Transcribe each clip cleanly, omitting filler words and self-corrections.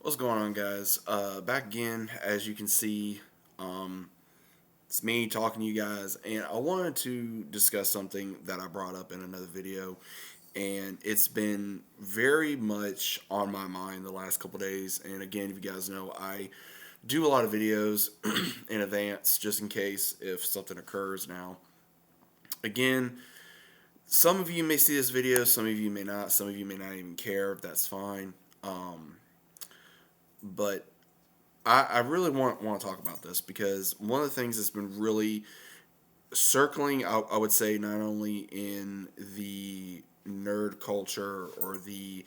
What's going on, guys? Back again, as you can see, um, it's me talking to you guys, and I wanted to discuss something that I brought up in another video, and it's been very much on my mind the last couple days. And again, if you guys know, I do a lot of videos in advance just in case if something occurs. Now, again, some of you may see this video, some of you may not, some of you may not even care. That's fine. But I really want to talk about this because one of the things that's been really circling, I would say, not only in the nerd culture or the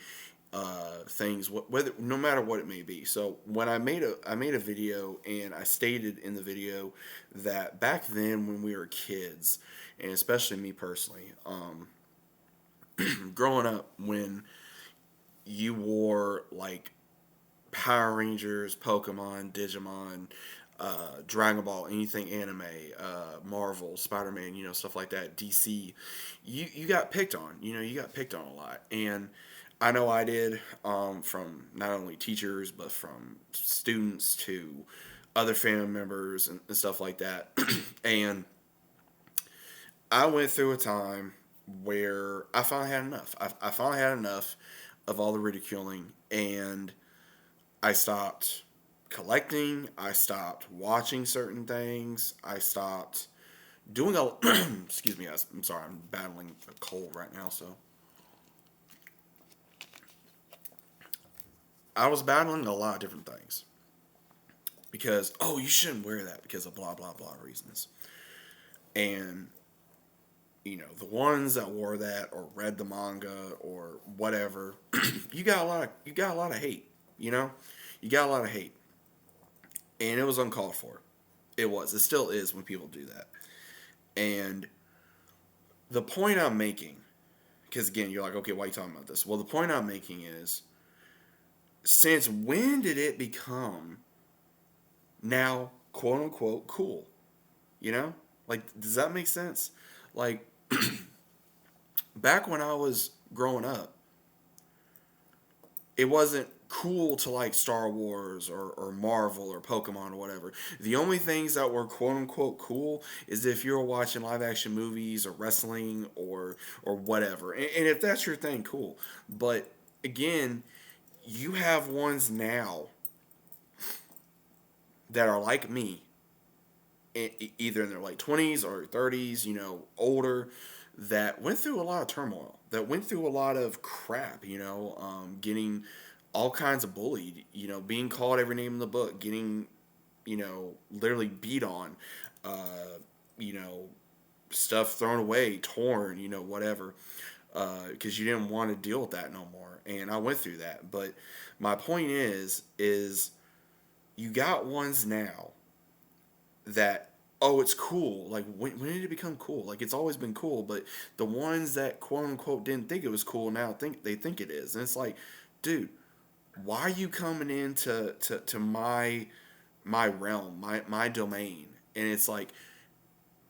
things, whether no matter what it may be. So when I made a video and I stated in the video that back then when we were kids, and especially me personally, growing up when you wore like Power Rangers, Pokemon, Digimon, Dragon Ball, anything anime, Marvel, Spider Man, stuff like that, DC, you got picked on. You got picked on a lot, and I know I did, from not only teachers but from students to other family members and stuff like that, and I went through a time where I finally had enough. I finally had enough of all the ridiculing, and I stopped collecting. I stopped watching certain things. I stopped doing a. Excuse me, guys. I'm sorry. I'm battling a cold right now, so I was battling a lot of different things because you shouldn't wear that because of blah blah blah reasons, and the ones that wore that or read the manga or whatever, you got a lot of hate. You know, you got a lot of hate, and it was uncalled for. It was. It still is when people do that. And the point I'm making, because again, you're like, okay, why are you talking about this? Well, the point I'm making is, since when did it become now, quote unquote, cool? You know? Like, does that make sense? Like, back when I was growing up, it wasn't cool to like Star Wars or Marvel or Pokemon or whatever. The only things that were quote unquote cool is if you were watching live action movies or wrestling or whatever. And if that's your thing, cool. But again, you have ones now that are like me, either in their late 20s or 30s, older, that went through a lot of turmoil, that went through a lot of crap, getting all kinds of bullied, being called every name in the book, getting, literally beat on, uh, you know, stuff thrown away, torn, whatever, because you didn't want to deal with that no more. And I went through that. But my point is you got ones now that, it's cool. Like, when did it become cool? Like, it's always been cool, but the ones that quote unquote didn't think it was cool now think it is. And it's like, dude, why are you coming into to my realm, my domain? And it's like,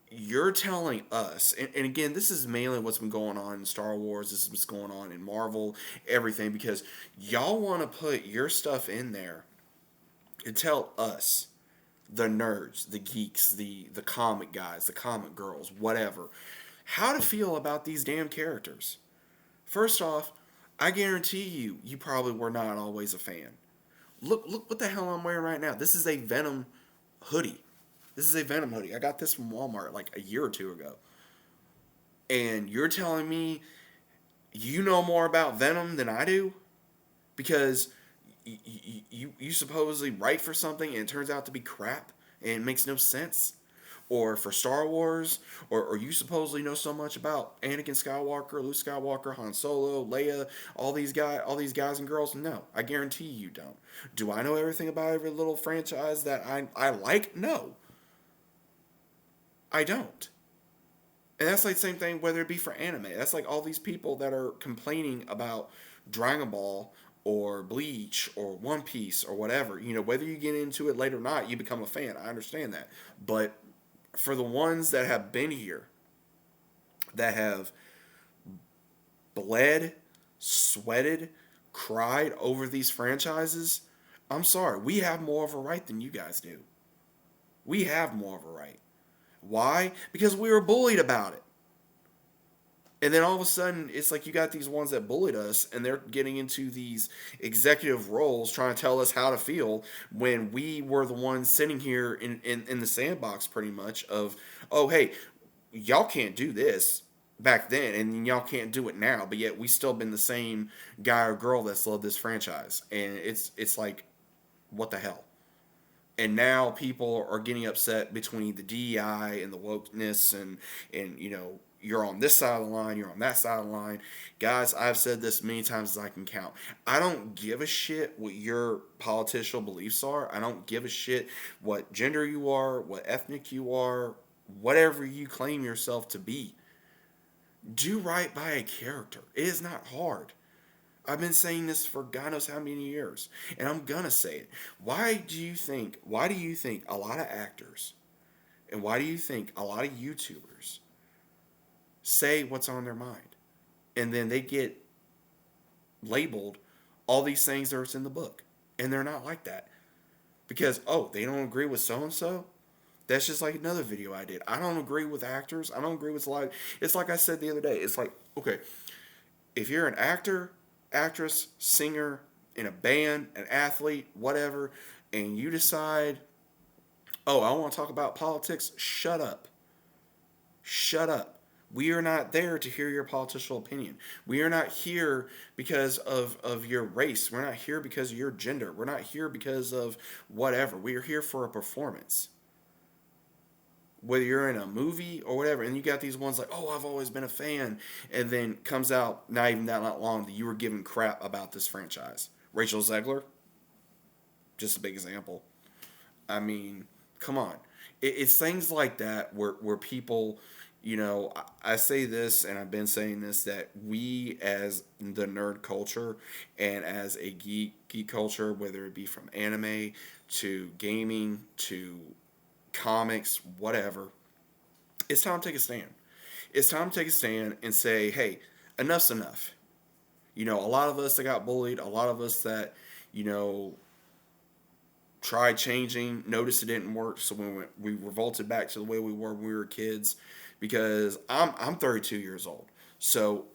you're telling us, and again, this is mainly what's been going on in Star Wars, this is what's going on in Marvel, everything, because y'all want to put your stuff in there and tell us, the nerds, the geeks, the comic guys, the comic girls, whatever, how to feel about these damn characters. First off, I guarantee you probably were not always a fan. Look what the hell I'm wearing right now. This is a Venom hoodie. This is a Venom hoodie. I got this from Walmart like a year or two ago. And you're telling me you know more about Venom than I do? Because you supposedly write for something and it turns out to be crap and it makes no sense, or for Star Wars, or you supposedly know so much about Anakin Skywalker, Luke Skywalker, Han Solo, Leia, all these guys and girls. No, I guarantee you don't. Do I know everything about every little franchise that I like? No, I don't. And that's like the same thing whether it be for anime. That's like all these people that are complaining about Dragon Ball or Bleach or One Piece or whatever. Whether you get into it late or not, you become a fan. I understand that. But for the ones that have been here, that have bled, sweated, cried over these franchises, I'm sorry. We have more of a right than you guys do. We have more of a right. Why? Because we were bullied about it. And then all of a sudden, it's like you got these ones that bullied us, and they're getting into these executive roles trying to tell us how to feel when we were the ones sitting here in the sandbox, pretty much, of, oh, hey, y'all can't do this back then, and y'all can't do it now, but yet we still been the same guy or girl that's loved this franchise. And it's like, what the hell? And now people are getting upset between the DEI and the wokeness, and you're on this side of the line, you're on that side of the line. Guys, I've said this many times as I can count. I don't give a shit what your political beliefs are. I don't give a shit what gender you are, what ethnic you are, whatever you claim yourself to be. Do right by a character. It is not hard. I've been saying this for God knows how many years, and I'm gonna say it. Why do you think a lot of actors, and why do you think a lot of YouTubers say what's on their mind, and then they get labeled all these things that's in the book, and they're not like that because, oh, they don't agree with so and so. That's just like another video I did. I don't agree with actors. I don't agree with live. It's like I said the other day. It's like, okay, if you're an actor, actress, singer, in a band, an athlete, whatever, and you decide, oh, I want to talk about politics, shut up. Shut up. We are not there to hear your political opinion. We are not here because of your race. We're not here because of your gender. We're not here because of whatever. We are here for a performance. Whether you're in a movie or whatever, and you got these ones like, oh, I've always been a fan, and then comes out not even that not long that you were giving crap about this franchise. Rachel Zegler, just a big example. I mean, come on. It's things like that where people, I say this, and I've been saying this, that we as the nerd culture and as a geek culture, whether it be from anime to gaming to comics, whatever, it's time to take a stand. It's time to take a stand and say, hey, enough's enough. A lot of us that got bullied, a lot of us that, you know, tried changing, noticed it didn't work, so we revolted back to the way we were when we were kids. Because I'm 32 years old, so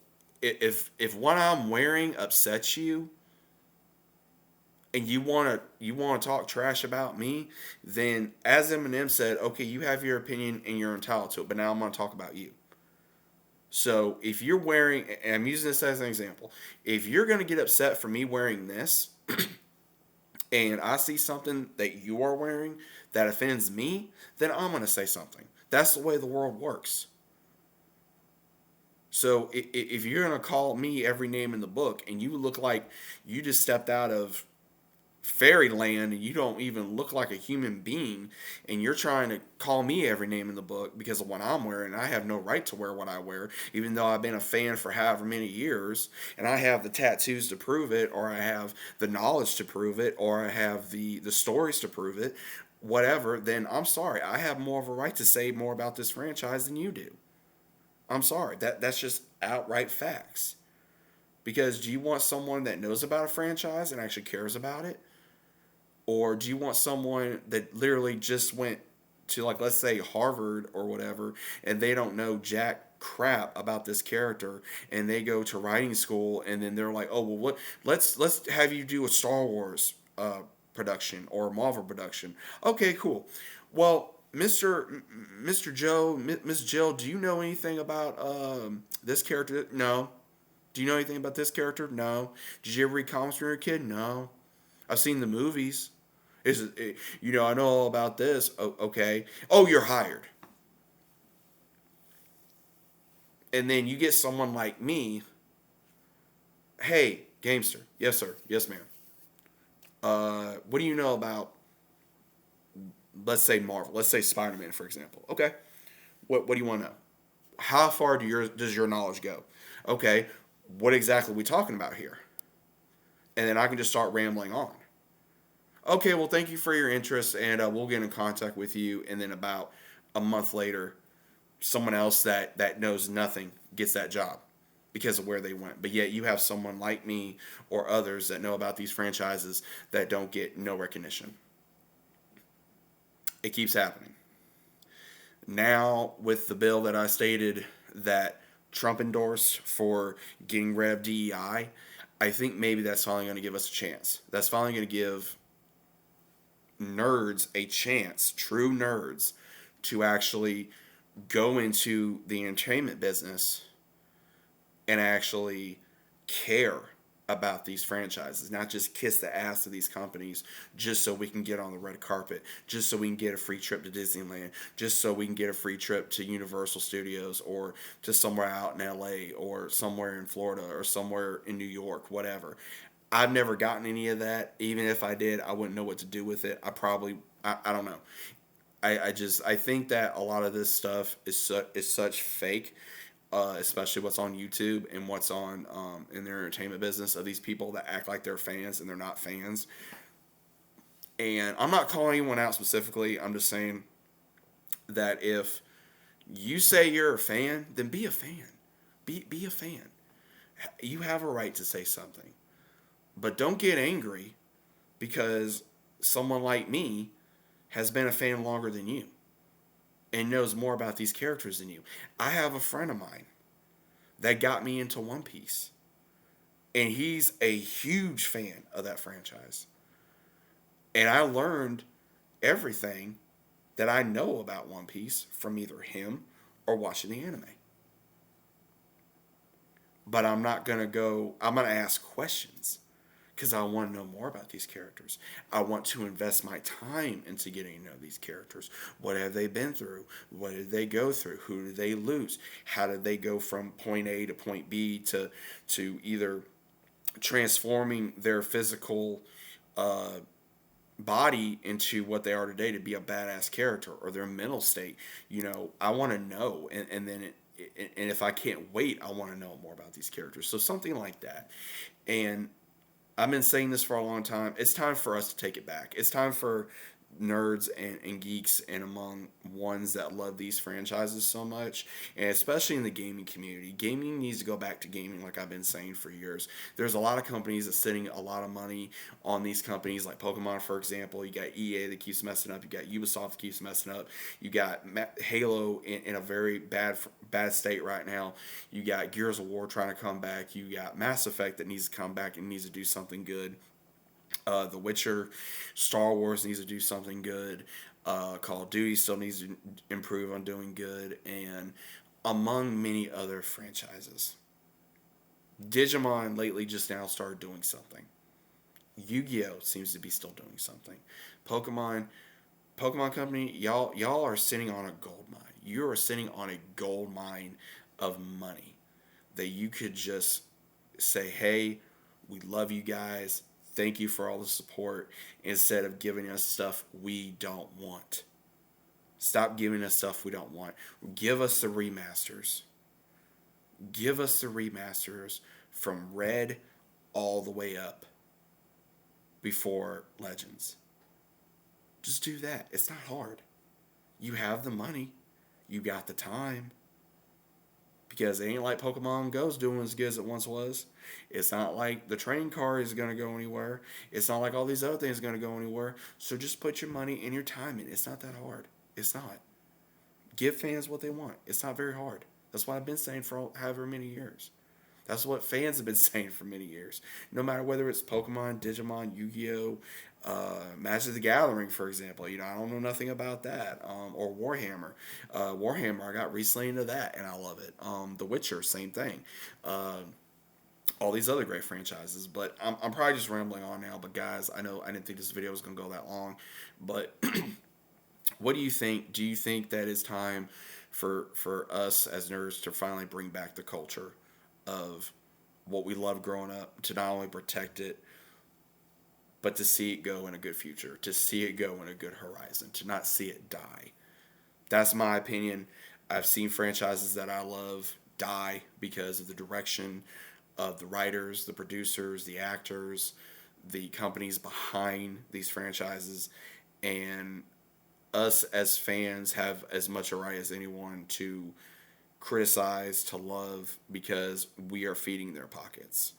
if what I'm wearing upsets you, and you wanna talk trash about me, then as Eminem said, okay, you have your opinion and you're entitled to it, but now I'm gonna talk about you. So if you're wearing, and I'm using this as an example, if you're gonna get upset for me wearing this, and I see something that you are wearing that offends me, then I'm gonna say something. That's the way the world works. So if you're gonna call me every name in the book, and you look like you just stepped out of fairyland, and you don't even look like a human being, and you're trying to call me every name in the book because of what I'm wearing, and I have no right to wear what I wear, even though I've been a fan for however many years, and I have the tattoos to prove it, or I have the knowledge to prove it, or I have the stories to prove it, whatever, then I'm sorry. I have more of a right to say more about this franchise than you do. I'm sorry. That's just outright facts. Because do you want someone that knows about a franchise and actually cares about it? Or do you want someone that literally just went to, like, let's say Harvard or whatever, and they don't know jack crap about this character, and they go to writing school, and then they're like, oh, well, what, let's have you do a Star Wars production or a Marvel production. Okay, cool. Well, Mr. Joe, Miss Jill, do you know anything about this character? No. Do you know anything about this character? No. Did you ever read comics when you were a kid? No. I've seen the movies. I know all about this. Oh, okay. Oh, you're hired. And then you get someone like me. Hey, Gamester. Yes, sir. Yes, ma'am. What do you know about, let's say Marvel? Let's say Spider-Man, for example. Okay. What do you want to know? How far does your knowledge go? Okay. What exactly are we talking about here? And then I can just start rambling on. Okay, well, thank you for your interest, and we'll get in contact with you. And then about a month later, someone else that knows nothing gets that job because of where they went. But yet you have someone like me or others that know about these franchises that don't get no recognition. It keeps happening. Now, with the bill that I stated that Trump endorsed for getting rid of DEI, I think maybe that's finally going to give us a chance. That's finally going to give nerds a chance, true nerds, to actually go into the entertainment business and actually care about these franchises, not just kiss the ass of these companies just so we can get on the red carpet, just so we can get a free trip to Disneyland, just so we can get a free trip to Universal Studios or to somewhere out in LA or somewhere in Florida or somewhere in New York, whatever. I've never gotten any of that. Even if I did, I wouldn't know what to do with it. I don't know. I think that a lot of this stuff is such fake, especially what's on YouTube and what's on in their entertainment business of these people that act like they're fans and they're not fans. And I'm not calling anyone out specifically. I'm just saying that if you say you're a fan, then be a fan. Be a fan. You have a right to say something, but don't get angry because someone like me has been a fan longer than you and knows more about these characters than you. I have a friend of mine that got me into One Piece, and he's a huge fan of that franchise. And I learned everything that I know about One Piece from either him or watching the anime. But I'm going to ask questions because I want to know more about these characters. I want to invest my time into getting to know these characters. What have they been through? What did they go through? Who did they lose? How did they go from point A to point B to either transforming their physical body into what they are today to be a badass character, or their mental state? I want to know, and then and if I can't wait, I want to know more about these characters. So something like that. And I've been saying this for a long time. It's time for us to take it back. It's time for nerds and geeks and among ones that love these franchises so much, and especially in the gaming community. Gaming needs to go back to gaming, like I've been saying for years. There's a lot of companies that's sitting a lot of money on these companies, like Pokemon, for example. You got EA that keeps messing up. You got Ubisoft that keeps messing up. You got Halo in a very bad state right now. You got Gears of War trying to come back. You got Mass Effect that needs to come back and needs to do something good. The Witcher, Star Wars needs to do something good. Call of Duty still needs to improve on doing good, and among many other franchises. Digimon lately just now started doing something. Yu-Gi-Oh seems to be still doing something. Pokemon, Pokemon Company, y'all are sitting on a gold mine. You are sitting on a gold mine of money that you could just say, "Hey, we love you guys. Thank you for all the support," instead of giving us stuff we don't want. Stop giving us stuff we don't want. Give us the remasters. Give us the remasters from Red all the way up before Legends. Just do that. It's not hard. You have the money. You got the time. Because it ain't like Pokemon Go's doing as good as it once was. It's not like the train car is going to go anywhere. It's not like all these other things are going to go anywhere. So just put your money and your time in. It's not that hard. It's not. Give fans what they want. It's not very hard. That's what I've been saying for however many years. That's what fans have been saying for many years. No matter whether it's Pokemon, Digimon, Yu-Gi-Oh, Magic the Gathering, for example. I don't know nothing about that. Or Warhammer. Warhammer, I got recently into that, and I love it. The Witcher, same thing. All these other great franchises. But I'm probably just rambling on now. But guys, I know I didn't think this video was going to go that long. But what do you think? Do you think that it's time for us as nerds to finally bring back the culture of what we loved growing up, to not only protect it, but to see it go in a good future, to see it go in a good horizon, to not see it die? That's my opinion. I've seen franchises that I love die because of the direction of the writers, the producers, the actors, the companies behind these franchises, and us as fans have as much a right as anyone to criticize to love because we are feeding their pockets.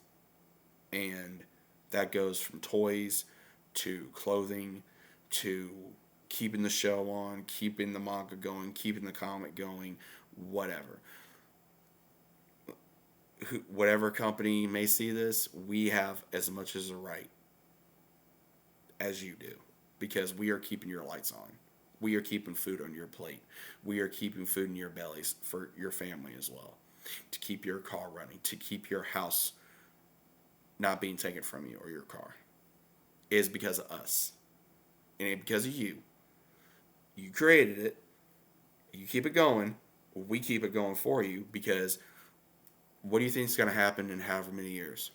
And that goes from toys to clothing to keeping the show on, keeping the manga going, keeping the comic going, whatever. Whatever company may see this, we have as much as a right as you do because we are keeping your lights on. We are keeping food on your plate. We are keeping food in your bellies for your family as well. To keep your car running, to keep your house not being taken from you or your car is because of us. And it because of you. You created it. You keep it going. We keep it going for you because what do you think is going to happen in however many years?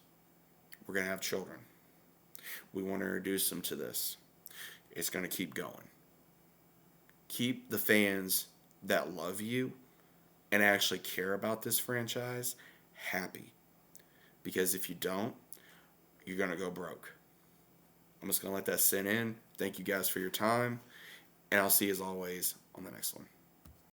We're going to have children. We want to introduce them to this. It's going to keep going. Keep the fans that love you and actually care about this franchise happy. Because if you don't, you're going to go broke. I'm just going to let that sit in. Thank you guys for your time. And I'll see you as always on the next one.